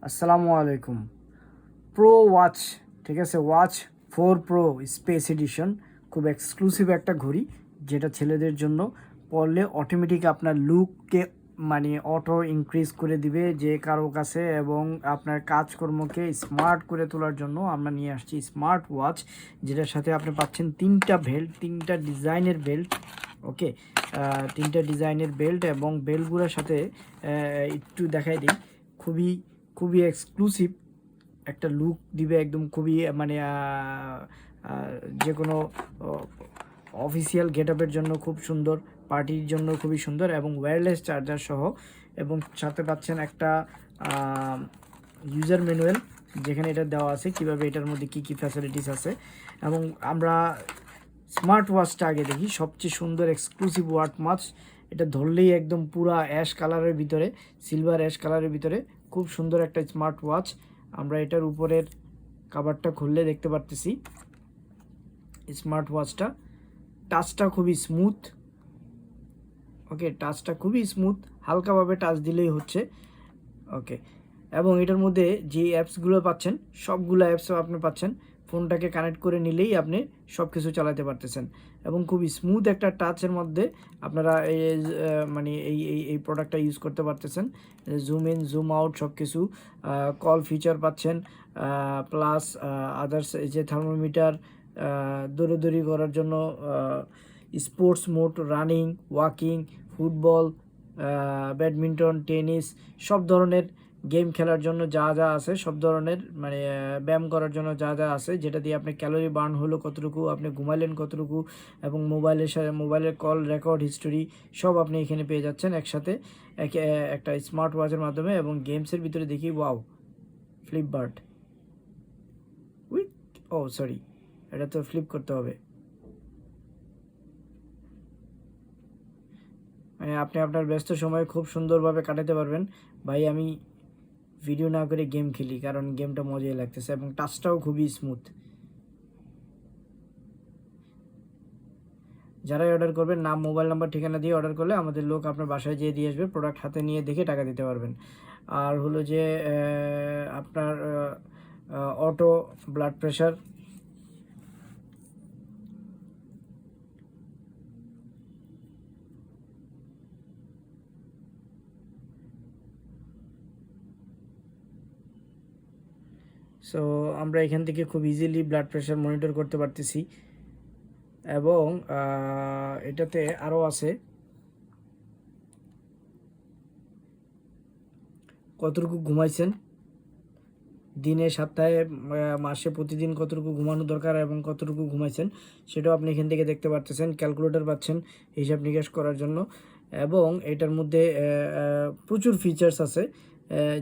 আসসালামু আলাইকুম। Pro watch, ঠিক আছে, ওয়াচ 4 প্রো স্পেস এডিশন, খুব এক্সক্লুসিভ একটা ঘড়ি, যেটা ছেলেদের জন্য পরলে অটোমেটিক আপনার লুককে মানে অটো ইনক্রিজ করে দিবে যে কারো কাছে, এবং আপনার কাজকর্মকে স্মার্ট করে তোলার জন্য আমরা নিয়ে আসছি স্মার্ট ওয়াচ, যেটার সাথে আপনি পাচ্ছেন তিনটা ডিজাইনের বেল্ট। ওকে, তিনটা ডিজাইনের বেল্ট, এবং বেল্টগুলোর সাথে একটু দেখাই দিই, খুবই খুবই এক্সক্লুসিভ একটা লুক দিবে, একদম খুবই মানে যে কোনো অফিসিয়াল গেট আপের জন্য খুব সুন্দর, পার্টির জন্য খুবই সুন্দর, এবং ওয়্যারলেস চার্জার সহ, এবং সাথে পাচ্ছেন একটা ইউজার ম্যানুয়াল, যেখানে এটা দেওয়া আছে কিভাবে এটার মধ্যে কি কি ফ্যাসিলিটিস আছে। এবং আমরা স্মার্ট ওয়াচটা আগে দেখি, সবচেয়ে সুন্দর এক্সক্লুসিভ ওয়াচ। এটা ধরলেই একদম পুরা অ্যাশ কালারের ভিতরে, সিলভার অ্যাশ কালারের ভিতরে খুব সুন্দর একটা স্মার্ট ওয়াচ। আমরা এটার উপরের কাভারটা খুললে দেখতে পারতেছি স্মার্ট ওয়াচটা, টাচটা খুবই স্মুথ। ওকে, টাচটা খুবই স্মুথ, হালকাভাবে টাচ দিলেই হচ্ছে। ওকে, এবং এটার মধ্যে যে অ্যাপসগুলো পাচ্ছেন সবগুলো অ্যাপসও আপনি পাচ্ছেন, ফোনটাকে কানেক্ট করে নিলেই আপনি সব কিছু চালাতে পারতেছেন, এবং খুবই স্মুথ একটা টাচের মধ্যে আপনারা মানে এই প্রোডাক্টটা ইউজ করতে পারতেছেন। জুম ইন জুম আউট সব কিছু, কল ফিচার পাচ্ছেন, প্লাস আদার্স এই যে থার্মোমিটার, দৌড়াদৌড়ি করার জন্য sports mode, running, walking, football, badminton, tennis, সব ধরনের গেম খেলার জন্য যা যা আছে, সব ধরনের মানে ব্যায়াম করার জন্য যা যা আছে, যেটা দিয়ে আপনি ক্যালোরি বার্ন হলো কতটুকু, আপনি ঘুমাইলেন কতটুকু, এবং মোবাইলের সাথে মোবাইলের কল রেকর্ড হিস্টোরি সব আপনি এখানে পেয়ে যাচ্ছেন একসাথে একটা স্মার্ট ওয়াচের মাধ্যমে। এবং গেমসের ভিতরে দেখি ওয়াও, ফ্লিপবার্ড উইথ, ও সরি, এটা তো ফ্লিপ করতে হবে, মানে আপনি আপনার ব্যস্ত সময় খুব সুন্দরভাবে কাটাতে পারবেন। ভাই আমি ভিডিও না করে গেম খেলি, কারণ গেমটা মজাই লাগতেছে, এবং টাচটাও খুবই স্মুথ। যারাই অর্ডার করবেন, নাম, মোবাইল নাম্বার, ঠিকানা দিয়ে অর্ডার করলে আমাদের লোক আপনার বাসায় যেয়ে দিয়ে আসবে, প্রোডাক্ট হাতে নিয়ে দেখে টাকা দিতে পারবেন। আর হলো যে আপনার অটো ব্লাড প্রেশার, সো আমরা এখান থেকে খুব ইজিলি ব্লাড প্রেশার মনিটর করতে পারতেছি। এবং এটাতে আরও আছে কতটুকু ঘুমাইছেন দিনে, সপ্তাহে, মাসে, প্রতিদিন কতটুকু ঘুমানো দরকার এবং কতটুকু ঘুমাইছেন সেটাও আপনি এখান থেকে দেখতে পারতেছেন। ক্যালকুলেটর পাচ্ছেন হিসাব নিকাশ করার জন্য, এবং এটার মধ্যে প্রচুর ফিচার্স আছে,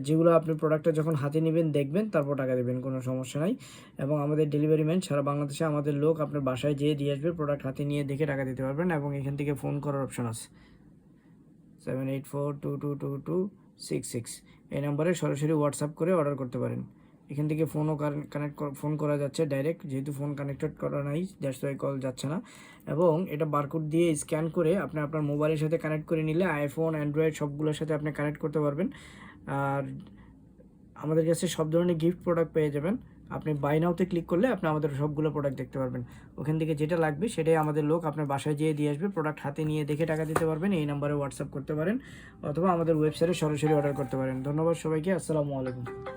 যেগুলো আপনি প্রোডাক্টটা যখন হাতে নেবেন, দেখবেন, তারপর টাকা দেবেন, কোনো সমস্যা নাই। এবং আমাদের ডেলিভারি ম্যান সারা বাংলাদেশে, আমাদের লোক আপনার বাসায় যেয়ে দিয়ে আসবে, প্রোডাক্ট হাতে নিয়ে দেখে টাকা দিতে পারবেন। এবং এখান থেকে ফোন করার অপশন আছে 7842222266, এই নাম্বারে সরাসরি হোয়াটসঅ্যাপ করে অর্ডার করতে পারেন। এখান থেকে ফোনও ফোন করা যাচ্ছে ডাইরেক্ট, যেহেতু ফোন কানেক্টেড করা নাই, দ্যাটস ওয়াই কল যাচ্ছে না। এবং এটা বারকোড দিয়ে স্ক্যান করে আপনি আপনার মোবাইলের সাথে কানেক্ট করে নিলে আইফোন, অ্যান্ড্রয়েড সবগুলোর সাথে আপনি কানেক্ট করতে পারবেন। আর আমাদের কাছে সব ধরনের গিফট প্রোডাক্ট পেয়ে যাবেন। আপনি বাই নাওতে ক্লিক করলে আপনি আমাদের সবগুলো প্রোডাক্ট দেখতে পারবেন। ওখান থেকে যেটা লাগবে সেটাই আমাদের লোক আপনার বাসায় যেয়ে দিয়ে আসবে, প্রোডাক্ট হাতে নিয়ে দেখে টাকা দিতে পারবেন। এই নাম্বারে হোয়াটসঅ্যাপ করতে পারেন, অথবা আমাদের ওয়েবসাইটে সরাসরি অর্ডার করতে পারেন। ধন্যবাদ সবাইকে, আসসালামু আলাইকুম।